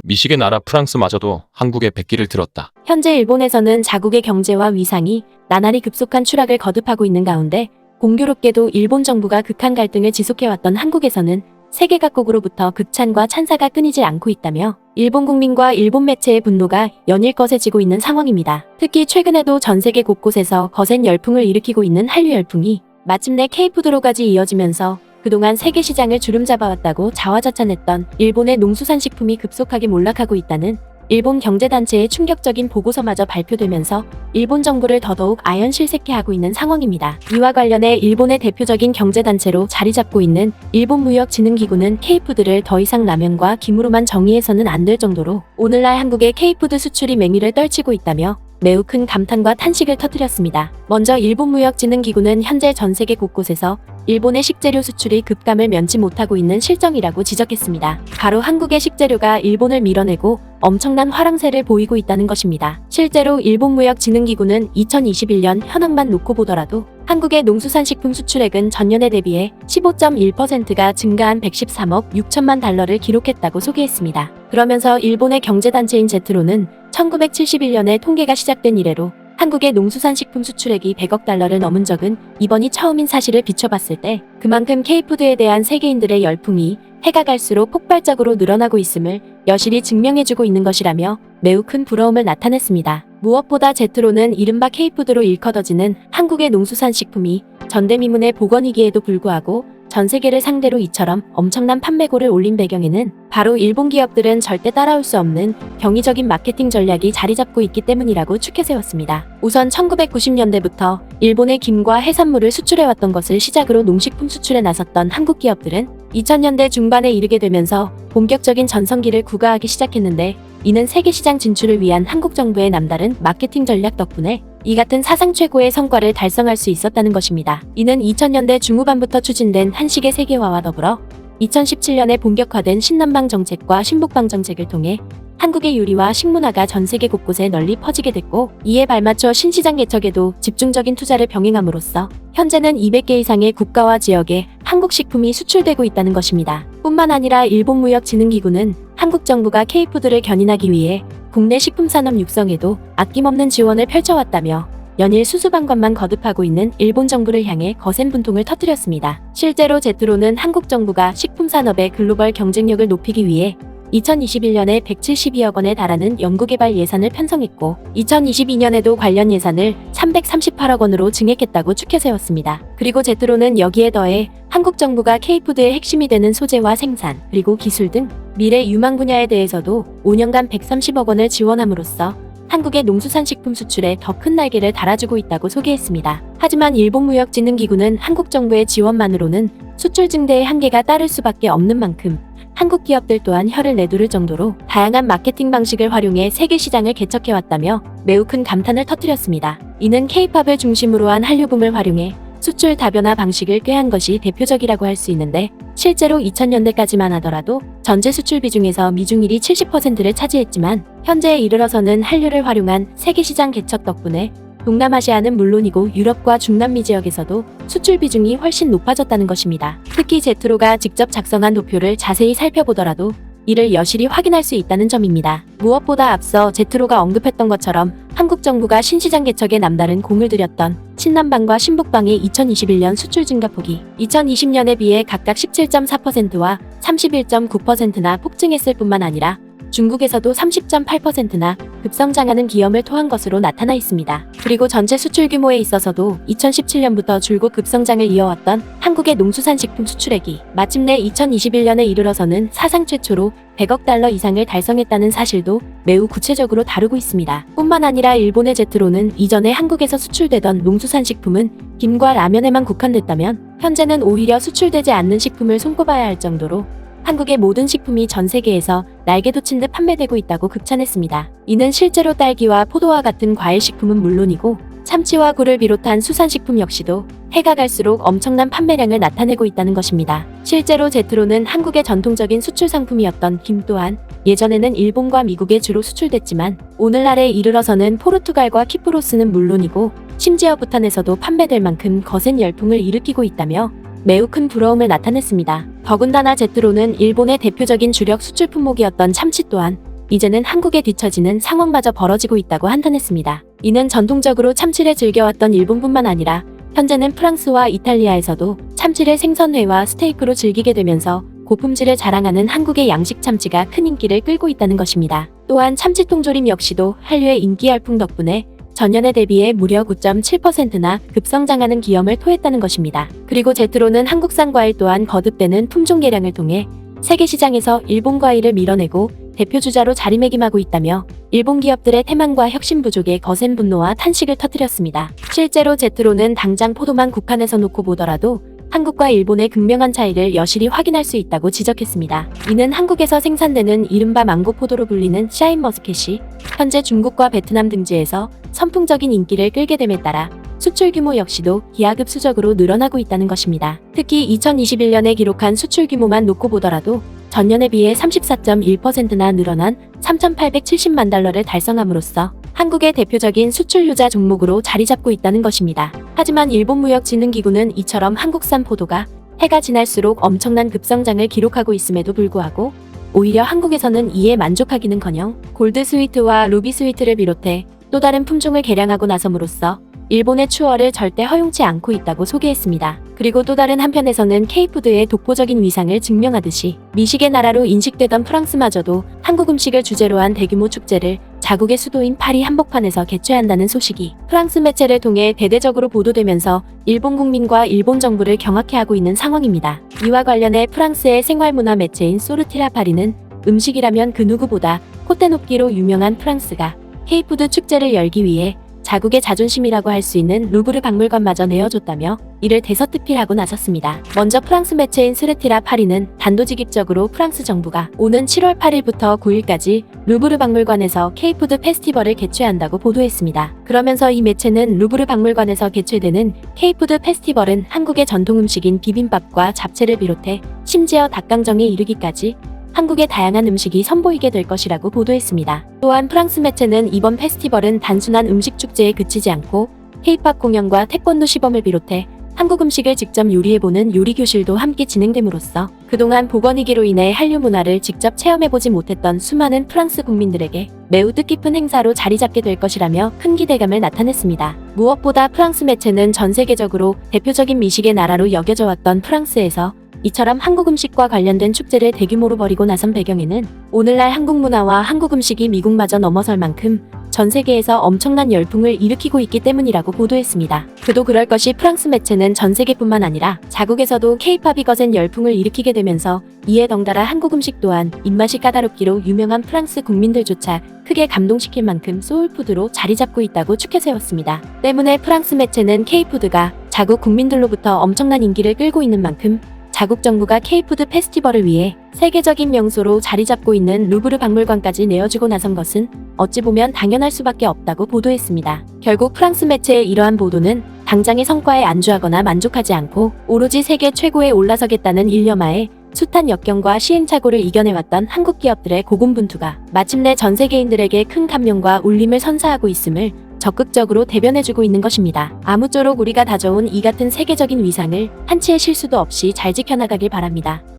미식의 나라 프랑스마저도 한국에 백기를 들었다. 현재 일본에서는 자국의 경제와 위상이 나날이 급속한 추락을 거듭하고 있는 가운데 공교롭게도 일본 정부가 극한 갈등을 지속해왔던 한국에서는 세계 각국으로부터 극찬과 찬사가 끊이질 않고 있다며 일본 국민과 일본 매체의 분노가 연일 거세지고 있는 상황입니다. 특히 최근에도 전 세계 곳곳에서 거센 열풍을 일으키고 있는 한류 열풍이 마침내 K푸드로까지 이어지면서 그동안 세계 시장을 주름잡아왔다고 자화자찬했던 일본의 농수산식품이 급속하게 몰락하고 있다는 일본 경제단체의 충격적인 보고서마저 발표되면서 일본 정부를 더더욱 아연실색해하고 있는 상황입니다. 이와 관련해 일본의 대표적인 경제단체로 자리잡고 있는 일본무역진흥기구는 K푸드를 더 이상 라면과 김으로만 정의해서는 안 될 정도로 오늘날 한국의 K푸드 수출이 맹위를 떨치고 있다며 매우 큰 감탄과 탄식을 터뜨렸습니다. 먼저 일본무역진흥기구는 현재 전 세계 곳곳에서 일본의 식재료 수출이 급감을 면치 못하고 있는 실정이라고 지적했습니다. 바로 한국의 식재료가 일본을 밀어내고 엄청난 화랑세를 보이고 있다는 것입니다. 실제로 일본무역진흥기구는 2021년 현황만 놓고 보더라도 한국의 농수산식품 수출액은 전년에 대비해 15.1%가 증가한 113억 6천만 달러를 기록했다고 소개했습니다. 그러면서 일본의 경제단체인 제트로는 1971년에 통계가 시작된 이래로 한국의 농수산식품 수출액이 100억 달러를 넘은 적은 이번이 처음인 사실을 비춰봤을 때 그만큼 K푸드에 대한 세계인들의 열풍이 해가 갈수록 폭발적으로 늘어나고 있음을 여실히 증명해주고 있는 것이라며 매우 큰 부러움을 나타냈습니다. 무엇보다 제트로는 이른바 K푸드로 일컬어지는 한국의 농수산식품이 전대미문의 보건위기에도 불구하고 전 세계를 상대로 이처럼 엄청난 판매고를 올린 배경에는 바로 일본 기업들은 절대 따라올 수 없는 경이적인 마케팅 전략이 자리 잡고 있기 때문이라고 추켜세웠습니다. 우선 1990년대부터 일본의 김과 해산물을 수출해왔던 것을 시작으로 농식품 수출에 나섰던 한국 기업들은 2000년대 중반에 이르게 되면서 본격적인 전성기를 구가하기 시작했는데 이는 세계시장 진출을 위한 한국 정부의 남다른 마케팅 전략 덕분에 이 같은 사상 최고의 성과를 달성할 수 있었다는 것입니다. 이는 2000년대 중후반부터 추진된 한식의 세계화와 더불어 2017년에 본격화된 신남방 정책과 신북방 정책을 통해 한국의 요리와 식문화가 전 세계 곳곳에 널리 퍼지게 됐고 이에 발맞춰 신시장 개척에도 집중적인 투자를 병행함으로써 현재는 200개 이상의 국가와 지역에 한국 식품이 수출되고 있다는 것입니다. 뿐만 아니라 일본무역진흥기구는 한국 정부가 K푸드를 견인하기 위해 국내 식품산업 육성에도 아낌없는 지원을 펼쳐왔다며 연일 수수방관만 거듭하고 있는 일본 정부를 향해 거센 분통을 터뜨렸습니다. 실제로 제트로는 한국 정부가 식품산업의 글로벌 경쟁력을 높이기 위해 2021년에 172억 원에 달하는 연구개발 예산을 편성했고 2022년에도 관련 예산을 338억 원으로 증액했다고 추켜세웠습니다. 그리고 제트로는 여기에 더해 한국 정부가 K푸드의 핵심이 되는 소재와 생산, 그리고 기술 등 미래 유망 분야에 대해서도 5년간 130억 원을 지원함으로써 한국의 농수산식품 수출에 더 큰 날개를 달아주고 있다고 소개했습니다. 하지만 일본무역진흥기구는 한국 정부의 지원만으로는 수출 증대의 한계가 따를 수밖에 없는 만큼 한국 기업들 또한 혀를 내두를 정도로 다양한 마케팅 방식을 활용해 세계 시장을 개척해왔다며 매우 큰 감탄을 터뜨렸습니다. 이는 K-팝을 중심으로 한 한류붐을 활용해 수출 다변화 방식을 꾀한 것이 대표적이라고 할 수 있는데 실제로 2000년대까지만 하더라도 전체 수출 비중에서 미중일이 70%를 차지했지만 현재에 이르러서는 한류를 활용한 세계 시장 개척 덕분에 동남아시아는 물론이고 유럽과 중남미 지역에서도 수출 비중이 훨씬 높아졌다는 것입니다. 특히 제트로가 직접 작성한 도표를 자세히 살펴보더라도 이를 여실히 확인할 수 있다는 점입니다. 무엇보다 앞서 제트로가 언급했던 것처럼 한국 정부가 신시장 개척에 남다른 공을 들였던 신남방과 신북방의 2021년 수출 증가폭이 2020년에 비해 각각 17.4%와 31.9%나 폭증했을 뿐만 아니라 중국에서도 30.8%나 급성장하는 기염을 토한 것으로 나타나 있습니다. 그리고 전체 수출 규모에 있어서도 2017년부터 줄곧 급성장을 이어왔던 한국의 농수산식품 수출액이 마침내 2021년에 이르러서는 사상 최초로 100억 달러 이상을 달성했다는 사실도 매우 구체적으로 다루고 있습니다. 뿐만 아니라 일본의 제트로는 이전에 한국에서 수출되던 농수산식품은 김과 라면에만 국한됐다면 현재는 오히려 수출되지 않는 식품을 손꼽아야 할 정도로 한국의 모든 식품이 전 세계에서 날개 돋친 듯 판매되고 있다고 극찬했습니다. 이는 실제로 딸기와 포도와 같은 과일식품은 물론이고 참치와 굴을 비롯한 수산식품 역시도 해가 갈수록 엄청난 판매량을 나타내고 있다는 것입니다. 실제로 제트로는 한국의 전통적인 수출 상품이었던 김 또한 예전에는 일본과 미국에 주로 수출됐지만 오늘날에 이르러서는 포르투갈과 키프로스는 물론이고 심지어 부탄에서도 판매될 만큼 거센 열풍을 일으키고 있다며 매우 큰 부러움을 나타냈습니다. 더군다나 제트로는 일본의 대표적인 주력 수출 품목이었던 참치 또한 이제는 한국에 뒤처지는 상황마저 벌어지고 있다고 한탄했습니다. 이는 전통적으로 참치를 즐겨왔던 일본뿐만 아니라 현재는 프랑스와 이탈리아에서도 참치를 생선회와 스테이크로 즐기게 되면서 고품질을 자랑하는 한국의 양식 참치가 큰 인기를 끌고 있다는 것입니다. 또한 참치통조림 역시도 한류의 인기 열풍 덕분에 전년에 대비해 무려 9.7%나 급성장하는 기염을 토했다는 것입니다. 그리고 제트로는 한국산 과일 또한 거듭되는 품종 개량을 통해 세계 시장에서 일본 과일을 밀어내고 대표 주자로 자리매김하고 있다며 일본 기업들의 태만과 혁신 부족에 거센 분노와 탄식을 터뜨렸습니다. 실제로 제트로는 당장 포도만 국한해서 놓고 보더라도 한국과 일본의 극명한 차이를 여실히 확인할 수 있다고 지적했습니다. 이는 한국에서 생산되는 이른바 망고포도로 불리는 샤인머스켓이 현재 중국과 베트남 등지에서 선풍적인 인기를 끌게 됨에 따라 수출 규모 역시도 기하급수적으로 늘어나고 있다는 것입니다. 특히 2021년에 기록한 수출 규모만 놓고 보더라도 전년에 비해 34.1%나 늘어난 3,870만 달러를 달성함으로써 한국의 대표적인 수출 유자 종목으로 자리 잡고 있다는 것입니다. 하지만 일본무역진흥기구는 이처럼 한국산 포도가 해가 지날수록 엄청난 급성장을 기록하고 있음에도 불구하고 오히려 한국에서는 이에 만족하기는커녕 골드 스위트와 루비 스위트를 비롯해 또 다른 품종을 개량하고 나섬으로써 일본의 추월을 절대 허용치 않고 있다고 소개했습니다. 그리고 또 다른 한편에서는 K푸드의 독보적인 위상을 증명하듯이 미식의 나라로 인식되던 프랑스마저도 한국 음식을 주제로 한 대규모 축제를 자국의 수도인 파리 한복판에서 개최한다는 소식이 프랑스 매체를 통해 대대적으로 보도되면서 일본 국민과 일본 정부를 경악해 하고 있는 상황입니다. 이와 관련해 프랑스의 생활문화 매체인 소르티라 파리는 음식이라면 그 누구보다 콧대 높기로 유명한 프랑스가 K푸드 축제를 열기 위해 자국의 자존심이라고 할 수 있는 루브르 박물관마저 내어줬다며 이를 대서특필하고 나섰습니다. 먼저 프랑스 매체인 스르티라 파리는 단도직입적으로 프랑스 정부가 오는 7월 8일부터 9일까지 루브르 박물관에서 K푸드 페스티벌을 개최한다고 보도했습니다. 그러면서 이 매체는 루브르 박물관에서 개최되는 K푸드 페스티벌은 한국의 전통 음식인 비빔밥과 잡채를 비롯해 심지어 닭강정에 이르기까지 한국의 다양한 음식이 선보이게 될 것이라고 보도했습니다. 또한 프랑스 매체는 이번 페스티벌은 단순한 음식 축제에 그치지 않고 K-팝 공연과 태권도 시범을 비롯해 한국 음식을 직접 요리해보는 요리 교실도 함께 진행됨으로써 그동안 복원위기로 인해 한류 문화를 직접 체험해보지 못했던 수많은 프랑스 국민들에게 매우 뜻깊은 행사로 자리 잡게 될 것이라며 큰 기대감을 나타냈습니다. 무엇보다 프랑스 매체는 전 세계적으로 대표적인 미식의 나라로 여겨져 왔던 프랑스에서 이처럼 한국 음식과 관련된 축제를 대규모로 벌이고 나선 배경에는 오늘날 한국 문화와 한국 음식이 미국마저 넘어설 만큼 전 세계에서 엄청난 열풍을 일으키고 있기 때문이라고 보도했습니다. 그도 그럴 것이 프랑스 매체는 전 세계뿐만 아니라 자국에서도 K-팝이 거센 열풍을 일으키게 되면서 이에 덩달아 한국 음식 또한 입맛이 까다롭기로 유명한 프랑스 국민들조차 크게 감동시킬 만큼 소울푸드로 자리 잡고 있다고 추켜세웠습니다. 때문에 프랑스 매체는 K푸드가 자국 국민들로부터 엄청난 인기를 끌고 있는 만큼 자국 정부가 K푸드 페스티벌을 위해 세계적인 명소로 자리 잡고 있는 루브르 박물관까지 내어주고 나선 것은 어찌 보면 당연할 수밖에 없다고 보도했습니다. 결국 프랑스 매체의 이러한 보도는 당장의 성과에 안주하거나 만족하지 않고 오로지 세계 최고에 올라서겠다는 일념하에 숱한 역경과 시행착오를 이겨내왔던 한국 기업들의 고군분투가 마침내 전 세계인들에게 큰 감명과 울림을 선사하고 있음을 적극적으로 대변해주고 있는 것입니다. 아무쪼록 우리가 다져온 이 같은 세계적인 위상을 한치의 실수도 없이 잘 지켜나가길 바랍니다.